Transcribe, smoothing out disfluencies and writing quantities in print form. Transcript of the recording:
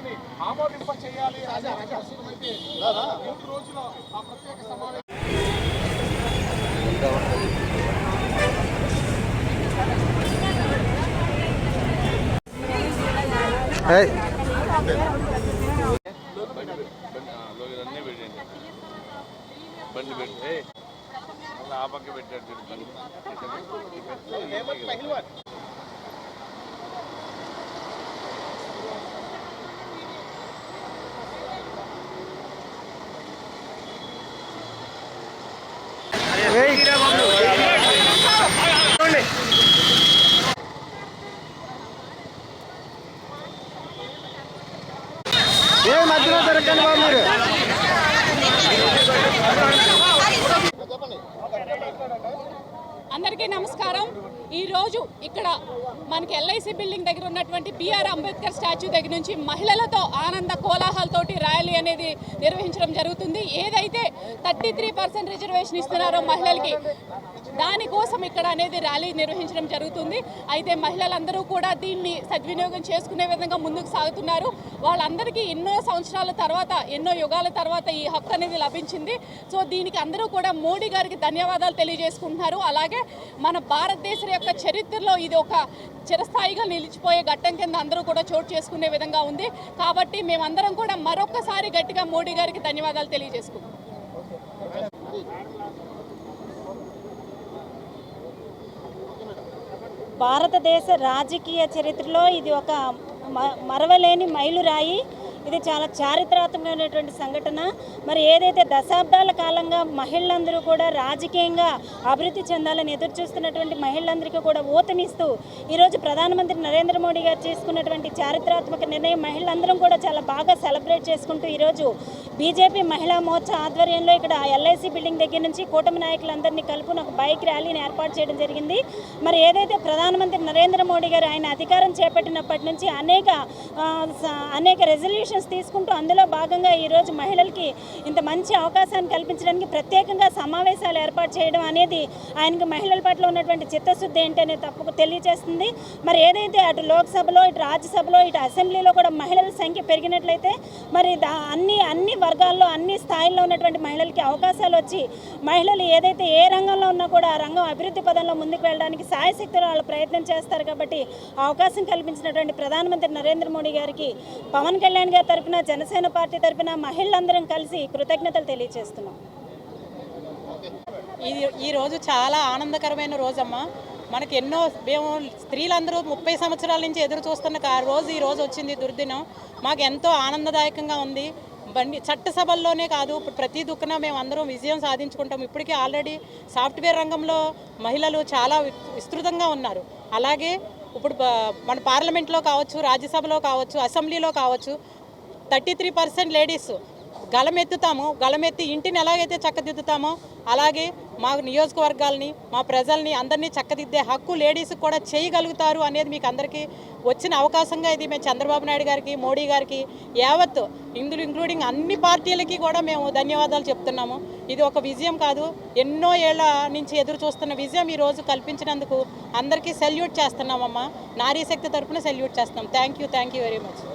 దీన్ని ఆమోదింప చేయాలి అనే ప్రస్తుతమైతే 3 రోజుల ఆ ప్రత్యేక సమావేశం బండి పెట్టి ఆ పక్క పెట్టాడు మధ్యలో దొరకండి బాబు మీరు. అందరికీ నమస్కారం. ఈరోజు ఇక్కడ మనకి ఎల్ఐసి బిల్డింగ్ దగ్గర ఉన్నటువంటి బిఆర్ అంబేద్కర్ స్టాచ్యూ దగ్గర నుంచి మహిళలతో ఆనంద కోలాహలతోటి ర్యాలీ అనేది నిర్వహించడం జరుగుతుంది. ఏదైతే 33% రిజర్వేషన్ ఇస్తున్నారో మహిళలకి దానికోసం ఇక్కడ అనేది ర్యాలీ నిర్వహించడం జరుగుతుంది. అయితే మహిళలందరూ కూడా దీన్ని సద్వినియోగం చేసుకునే విధంగా ముందుకు సాగుతున్నారు. వాళ్ళందరికీ ఎన్నో సంవత్సరాల తర్వాత, ఎన్నో యుగాల తర్వాత ఈ హక్కు అనేది లభించింది. సో దీనికి అందరూ కూడా మోడీ గారికి ధన్యవాదాలు తెలియజేసుకుంటున్నారు. అలాగే మన భారతదేశం యొక్క చరిత్రలో ఇది ఒక చిరస్థాయిగా నిలిచిపోయే ఘట్టం కింద అందరూ కూడా చోటు చేసుకునే విధంగా ఉంది. కాబట్టి మేమందరం కూడా మరొకసారి గట్టిగా మోడీ గారికి ధన్యవాదాలు తెలియజేసుకుంటాం. భారతదేశ రాజకీయ చరిత్రలో ఇది ఒక మరవలేని మైలురాయి. ఇది చాలా చారిత్రాత్మకమైనటువంటి సంఘటన. మరి ఏదైతే దశాబ్దాల కాలంగా మహిళలందరూ కూడా రాజకీయంగా అభివృద్ధి చెందాలని ఎదురు చూస్తున్నటువంటి మహిళలందరికీ కూడా ఊతమిస్తూ ఈరోజు ప్రధానమంత్రి నరేంద్ర మోడీ గారు తీసుకున్నటువంటి చారిత్రాత్మక నిర్ణయం మహిళలందరం కూడా చాలా బాగా సెలబ్రేట్ చేసుకుంటూ ఈరోజు బీజేపీ మహిళా మోర్చా ఆధ్వర్యంలో ఇక్కడ ఎల్ఐసి బిల్డింగ్ దగ్గర నుంచి కూటమి నాయకులందరినీ కలుపుని ఒక బైక్ ర్యాలీని ఏర్పాటు చేయడం జరిగింది. మరి ఏదైతే ప్రధానమంత్రి నరేంద్ర మోడీ గారు ఆయన అధికారం చేపట్టినప్పటి నుంచి అనేక రెజల్యూషన్స్ తీసుకుంటూ అందులో భాగంగా ఈరోజు మహిళలకి ఇంత మంచి అవకాశాన్ని కల్పించడానికి ప్రత్యేకంగా సమావేశాలు ఏర్పాటు చేయడం అనేది ఆయనకు మహిళల పట్ల ఉన్నటువంటి చిత్తశుద్ధి ఏంటనే తప్పకు తెలియజేస్తుంది. మరి ఏదైతే అటు లోక్సభలో, ఇటు రాజ్యసభలో, ఇటు అసెంబ్లీలో కూడా మహిళల సంఖ్య పెరిగినట్లయితే మరి అన్ని వర్గాల్లో, అన్ని స్థాయిల్లో ఉన్నటువంటి మహిళలకి అవకాశాలు వచ్చి మహిళలు ఏదైతే ఏ రంగంలో ఉన్నా కూడా ఆ రంగం అభివృద్ధి పదంలో ముందుకు వెళ్ళడానికి సాయశక్తులు వాళ్ళు ప్రయత్నం చేస్తారు. కాబట్టి అవకాశం కల్పించినటువంటి ప్రధానమంత్రి నరేంద్ర మోడీ గారికి పవన్ కళ్యాణ్ గారి తరఫున, జనసేన పార్టీ తరఫున మహిళలందరం కలిసి కృతజ్ఞతలు తెలియజేస్తున్నాం. ఈరోజు చాలా ఆనందకరమైన రోజమ్మా. మనకి మేము స్త్రీలందరూ 30 సంవత్సరాల నుంచి ఎదురు చూస్తున్న ఈ రోజు వచ్చింది దుర్దినం. మాకు ఎంతో ఆనందదాయకంగా ఉంది. చట్టసభల్లోనే కాదు, ఇప్పుడు ప్రతి దుక్కున మేము అందరం విజయం సాధించుకుంటాం. ఇప్పటికే ఆల్రెడీ సాఫ్ట్వేర్ రంగంలో మహిళలు చాలా విస్తృతంగా ఉన్నారు. అలాగే ఇప్పుడు మన పార్లమెంట్లో కావచ్చు, రాజ్యసభలో కావచ్చు, అసెంబ్లీలో కావచ్చు 33% లేడీస్ గలమెత్తి ఇంటిని ఎలాగైతే చక్కదిద్దుతామో అలాగే మా నియోజకవర్గాలని, మా ప్రజల్ని అందరినీ చక్కదిద్దే హక్కు లేడీస్కి కూడా చేయగలుగుతారు అనేది మీకు అందరికీ వచ్చిన అవకాశంగా ఇది మేము చంద్రబాబు నాయుడు గారికి, మోడీ గారికి, యావత్ ఇంక్లూడింగ్ అన్ని పార్టీలకి కూడా మేము ధన్యవాదాలు చెప్తున్నాము. ఇది ఒక విజయం కాదు, ఎన్నో ఏళ్ల నుంచి ఎదురు చూస్తున్న విజయం ఈరోజు కల్పించినందుకు అందరికీ సెల్యూట్ చేస్తున్నామమ్మా. నారీ శక్తి తరఫున సెల్యూట్ చేస్తున్నాం. Thank you very much.